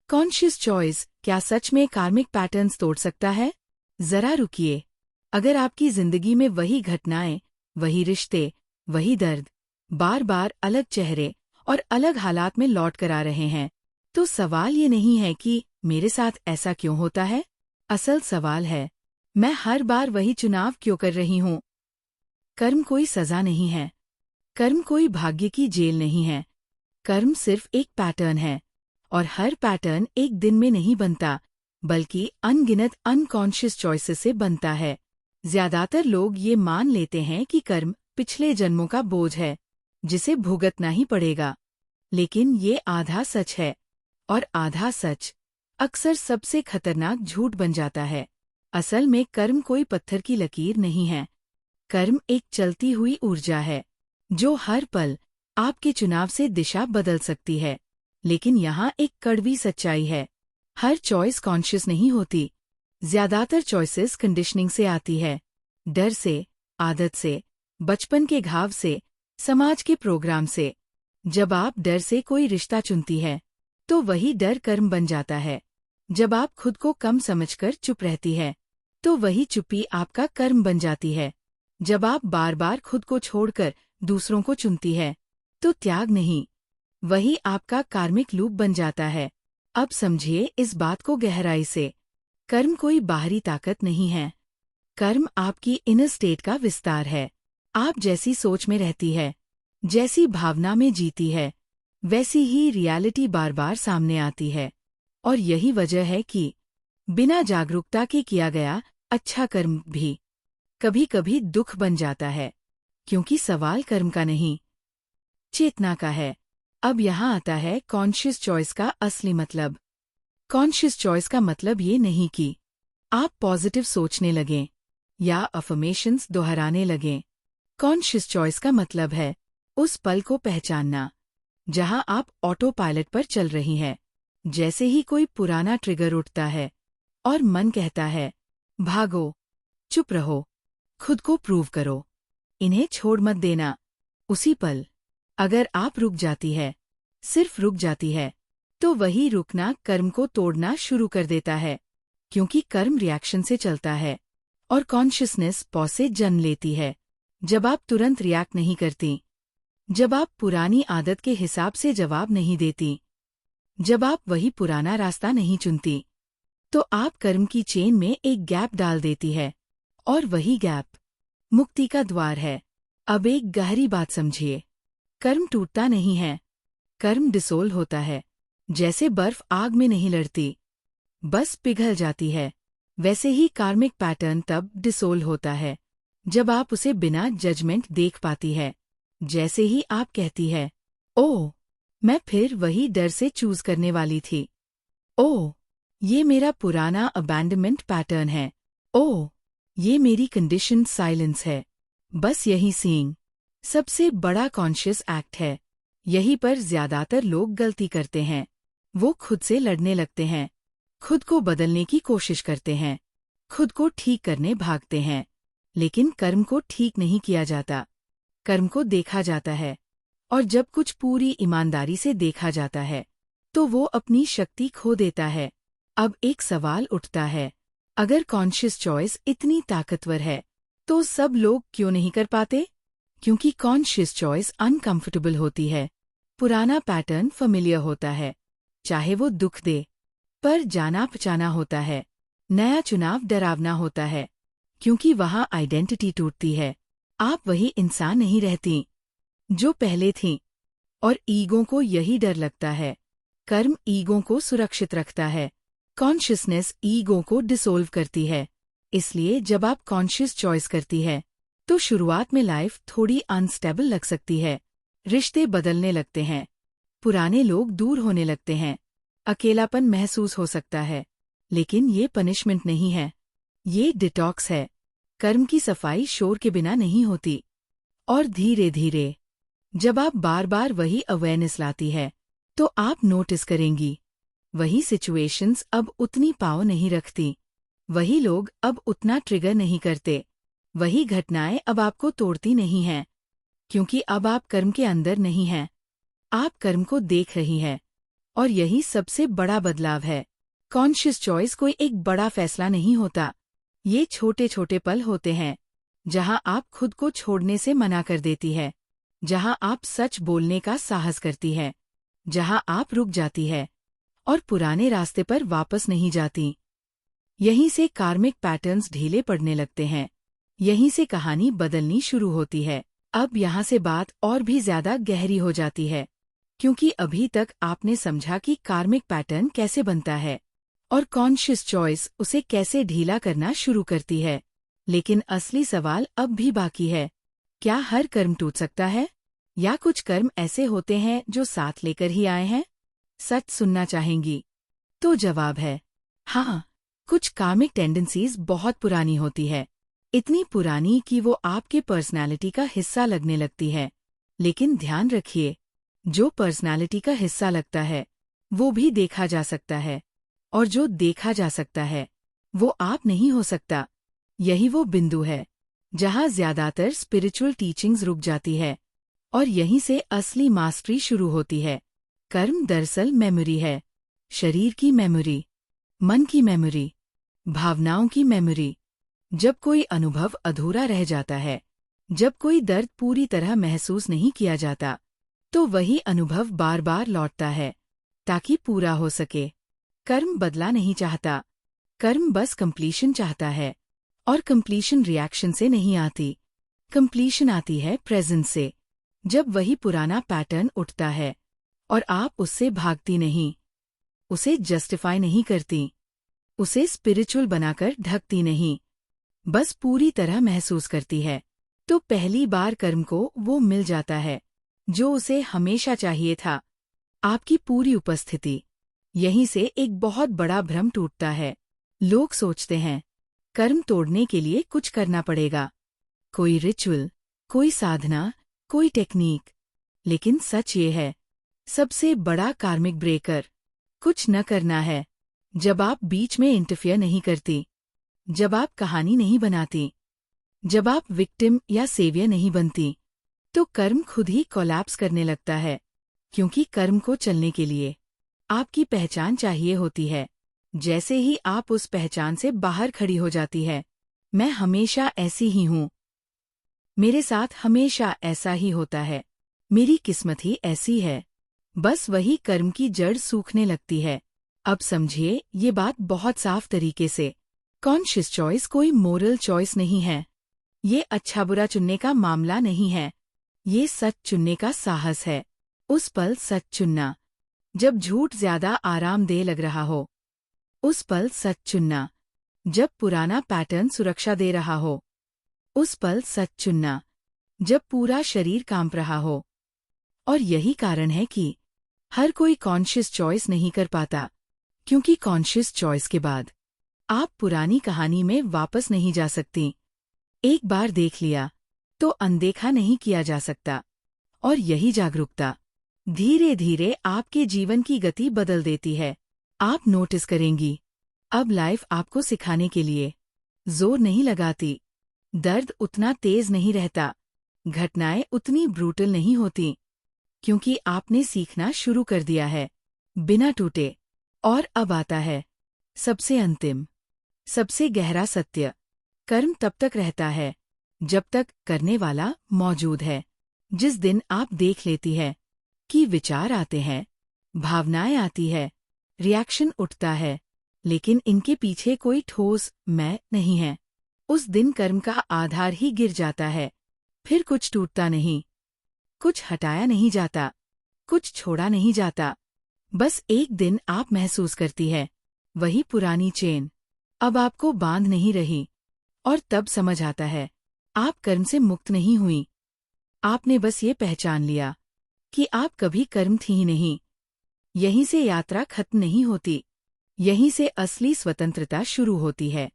Conscious choice क्या सच में कार्मिक पैटर्न्स तोड़ सकता है? जरा रुकिए। अगर आपकी जिंदगी में वही घटनाएं, वही रिश्ते, वही दर्द, बार बार अलग चेहरे और अलग हालात में लौट कर आ रहे हैं, तो सवाल ये नहीं है कि मेरे साथ ऐसा क्यों होता है। असल सवाल है, मैं हर बार वही चुनाव क्यों कर रही हूँ? कर्म कोई सजा नहीं है। कर्म कोई भाग्य की जेल नहीं है। कर्म सिर्फ एक पैटर्न है, और हर पैटर्न एक दिन में नहीं बनता, बल्कि अनगिनत अनकॉन्शियस चॉइसेस से बनता है। ज्यादातर लोग ये मान लेते हैं कि कर्म पिछले जन्मों का बोझ है, जिसे भुगतना ही पड़ेगा। लेकिन ये आधा सच है, और आधा सच अक्सर सबसे खतरनाक झूठ बन जाता है। असल में कर्म कोई पत्थर की लकीर नहीं है। कर्म एक चलती हुई ऊर्जा है, जो हर पल आपके चुनाव से दिशा बदल सकती है। लेकिन यहाँ एक कड़वी सच्चाई है, हर चॉइस कॉन्शियस नहीं होती। ज्यादातर चॉइसेस कंडीशनिंग से आती है, डर से, आदत से, बचपन के घाव से, समाज के प्रोग्राम से। जब आप डर से कोई रिश्ता चुनती है, तो वही डर कर्म बन जाता है। जब आप खुद को कम समझकर चुप रहती है, तो वही चुप्पी आपका कर्म बन जाती है। जब आप बार बार खुद को छोड़कर दूसरों को चुनती है, तो त्याग नहीं, वही आपका कार्मिक लूप बन जाता है। अब समझिए इस बात को गहराई से। कर्म कोई बाहरी ताकत नहीं है। कर्म आपकी इनर स्टेट का विस्तार है। आप जैसी सोच में रहती है, जैसी भावना में जीती है, वैसी ही रियलिटी बार बार सामने आती है। और यही वजह है कि बिना जागरूकता के किया गया अच्छा कर्म भी कभी कभी दुख बन जाता है, क्योंकि सवाल कर्म का नहीं, चेतना का है। अब यहाँ आता है कॉन्शियस चॉइस का असली मतलब। कॉन्शियस चॉइस का मतलब ये नहीं कि आप पॉजिटिव सोचने लगें या अफर्मेशंस दोहराने लगें। कॉन्शियस चॉइस का मतलब है उस पल को पहचानना जहां आप ऑटो पायलट पर चल रही हैं। जैसे ही कोई पुराना ट्रिगर उठता है और मन कहता है, भागो, चुप रहो, खुद को प्रूव करो, इन्हें छोड़ मत देना, उसी पल अगर आप रुक जाती है, सिर्फ रुक जाती है, तो वही रुकना कर्म को तोड़ना शुरू कर देता है। क्योंकि कर्म रिएक्शन से चलता है और कॉन्शियसनेस पॉज से जन्म लेती है। जब आप तुरंत रिएक्ट नहीं करती, जब आप पुरानी आदत के हिसाब से जवाब नहीं देती, जब आप वही पुराना रास्ता नहीं चुनती, तो आप कर्म की चेन में एक गैप डाल देती है, और वही गैप मुक्ति का द्वार है। अब एक गहरी बात समझिए, कर्म टूटता नहीं है, कर्म डिसोल्व होता है। जैसे बर्फ आग में नहीं लड़ती, बस पिघल जाती है, वैसे ही कार्मिक पैटर्न तब डिसोल्व होता है जब आप उसे बिना जजमेंट देख पाती है। जैसे ही आप कहती है, ओह, मैं फिर वही डर से चूज करने वाली थी, ओह, ये मेरा पुराना अबैंडनमेंट पैटर्न है, ओह, ये मेरी कंडीशन साइलेंस है। बस यही सीइंग सबसे बड़ा कॉन्शियस एक्ट है। यही पर ज्यादातर लोग गलती करते हैं। वो खुद से लड़ने लगते हैं, खुद को बदलने की कोशिश करते हैं, खुद को ठीक करने भागते हैं। लेकिन कर्म को ठीक नहीं किया जाता, कर्म को देखा जाता है। और जब कुछ पूरी ईमानदारी से देखा जाता है, तो वो अपनी शक्ति खो देता है। अब एक सवाल उठता है, अगर कॉन्शियस चॉइस इतनी ताकतवर है, तो सब लोग क्यों नहीं कर पाते? क्योंकि कॉन्शियस चॉइस अनकंफर्टेबल होती है। पुराना पैटर्न familiar होता है, चाहे वो दुख दे, पर जाना पहचाना होता है। नया चुनाव डरावना होता है, क्योंकि वहां आइडेंटिटी टूटती है। आप वही इंसान नहीं रहती जो पहले थीं, और ईगो को यही डर लगता है। कर्म ईगो को सुरक्षित रखता है, कॉन्शियसनेस ईगो को डिसोल्व करती है। इसलिए जब आप कॉन्शियस चॉइस करती है, तो शुरुआत में लाइफ थोड़ी अनस्टेबल लग सकती है। रिश्ते बदलने लगते हैं, पुराने लोग दूर होने लगते हैं, अकेलापन महसूस हो सकता है। लेकिन ये पनिशमेंट नहीं है, ये डिटॉक्स है। कर्म की सफाई शोर के बिना नहीं होती। और धीरे धीरे जब आप बार बार वही अवेयरनेस लाती है, तो आप नोटिस करेंगी, वही सिचुएशंस अब उतनी पाव नहीं रखती, वही लोग अब उतना ट्रिगर नहीं करते, वही घटनाएं अब आपको तोड़ती नहीं हैं। क्योंकि अब आप कर्म के अंदर नहीं हैं, आप कर्म को देख रही हैं। और यही सबसे बड़ा बदलाव है। कॉन्शियस चॉइस कोई एक बड़ा फैसला नहीं होता। ये छोटे छोटे पल होते हैं जहां आप खुद को छोड़ने से मना कर देती है, जहां आप सच बोलने का साहस करती है, जहां आप रुक जाती है और पुराने रास्ते पर वापस नहीं जाती। यहीं से कार्मिक पैटर्न्स ढीले पड़ने लगते हैं। यहीं से कहानी बदलनी शुरू होती है। अब यहाँ से बात और भी ज्यादा गहरी हो जाती है, क्योंकि अभी तक आपने समझा कि कार्मिक पैटर्न कैसे बनता है और कॉन्शियस चॉइस उसे कैसे ढीला करना शुरू करती है। लेकिन असली सवाल अब भी बाकी है। क्या हर कर्म टूट सकता है, या कुछ कर्म ऐसे होते हैं जो साथ लेकर ही आए हैं? सच सुनना चाहेंगी? तो जवाब है हाँ। कुछ कार्मिक टेंडेंसीज बहुत पुरानी होती है, इतनी पुरानी कि वो आपके पर्सनालिटी का हिस्सा लगने लगती है। लेकिन ध्यान रखिए, जो पर्सनालिटी का हिस्सा लगता है वो भी देखा जा सकता है, और जो देखा जा सकता है वो आप नहीं हो सकता। यही वो बिंदु है जहां ज्यादातर स्पिरिचुअल टीचिंग्स रुक जाती है, और यहीं से असली मास्टरी शुरू होती है। कर्म दरअसल मेमोरी है, शरीर की मेमोरी, मन की मेमोरी, भावनाओं की मेमोरी। जब कोई अनुभव अधूरा रह जाता है, जब कोई दर्द पूरी तरह महसूस नहीं किया जाता, तो वही अनुभव बार बार लौटता है ताकि पूरा हो सके। कर्म बदला नहीं चाहता, कर्म बस कंप्लीशन चाहता है। और कंप्लीशन रिएक्शन से नहीं आती, कंप्लीशन आती है प्रेजेंस से। जब वही पुराना पैटर्न उठता है और आप उससे भागती नहीं, उसे जस्टिफाई नहीं करती, उसे स्पिरिचुअल बनाकर ढकती नहीं, बस पूरी तरह महसूस करती है, तो पहली बार कर्म को वो मिल जाता है जो उसे हमेशा चाहिए था, आपकी पूरी उपस्थिति। यहीं से एक बहुत बड़ा भ्रम टूटता है। लोग सोचते हैं कर्म तोड़ने के लिए कुछ करना पड़ेगा, कोई रिचुअल, कोई साधना, कोई टेक्निक। लेकिन सच ये है, सबसे बड़ा कार्मिक ब्रेकर कुछ न करना है। जब आप बीच में इंटरफियर नहीं करती, जब आप कहानी नहीं बनाती, जब आप विक्टिम या सेवियर नहीं बनती, तो कर्म खुद ही कोलैप्स करने लगता है। क्योंकि कर्म को चलने के लिए आपकी पहचान चाहिए होती है। जैसे ही आप उस पहचान से बाहर खड़ी हो जाती है, मैं हमेशा ऐसी ही हूँ, मेरे साथ हमेशा ऐसा ही होता है, मेरी किस्मत ही ऐसी है, बस वही कर्म की जड़ सूखने लगती है। अब समझिए ये बात बहुत साफ तरीके से। कॉन्शियस चॉइस कोई मोरल चॉइस नहीं है। ये अच्छा बुरा चुनने का मामला नहीं है। ये सच चुनने का साहस है। उस पल सच चुनना जब झूठ ज्यादा आरामदेह लग रहा हो, उस पल सच चुनना जब पुराना पैटर्न सुरक्षा दे रहा हो, उस पल सच चुनना जब पूरा शरीर कांप रहा हो। और यही कारण है कि हर कोई कॉन्शियस चॉइस नहीं कर पाता, क्योंकि कॉन्शियस चॉइस के बाद आप पुरानी कहानी में वापस नहीं जा सकती। एक बार देख लिया तो अनदेखा नहीं किया जा सकता। और यही जागरूकता धीरे धीरे आपके जीवन की गति बदल देती है। आप नोटिस करेंगी, अब लाइफ आपको सिखाने के लिए जोर नहीं लगाती, दर्द उतना तेज नहीं रहता, घटनाएं उतनी ब्रूटल नहीं होती, क्योंकि आपने सीखना शुरू कर दिया है बिना टूटे। और अब आता है सबसे अंतिम, सबसे गहरा सत्य। कर्म तब तक रहता है जब तक करने वाला मौजूद है। जिस दिन आप देख लेती है कि विचार आते हैं, भावनाएं आती है, रिएक्शन उठता है, लेकिन इनके पीछे कोई ठोस मैं नहीं है, उस दिन कर्म का आधार ही गिर जाता है। फिर कुछ टूटता नहीं, कुछ हटाया नहीं जाता, कुछ छोड़ा नहीं जाता। बस एक दिन आप महसूस करती है वही पुरानी चेन अब आपको बांध नहीं रही, और तब समझ आता है आप कर्म से मुक्त नहीं हुई। आपने बस ये पहचान लिया कि आप कभी कर्म थी ही नहीं। यहीं से यात्रा खत्म नहीं होती, यहीं से असली स्वतंत्रता शुरू होती है।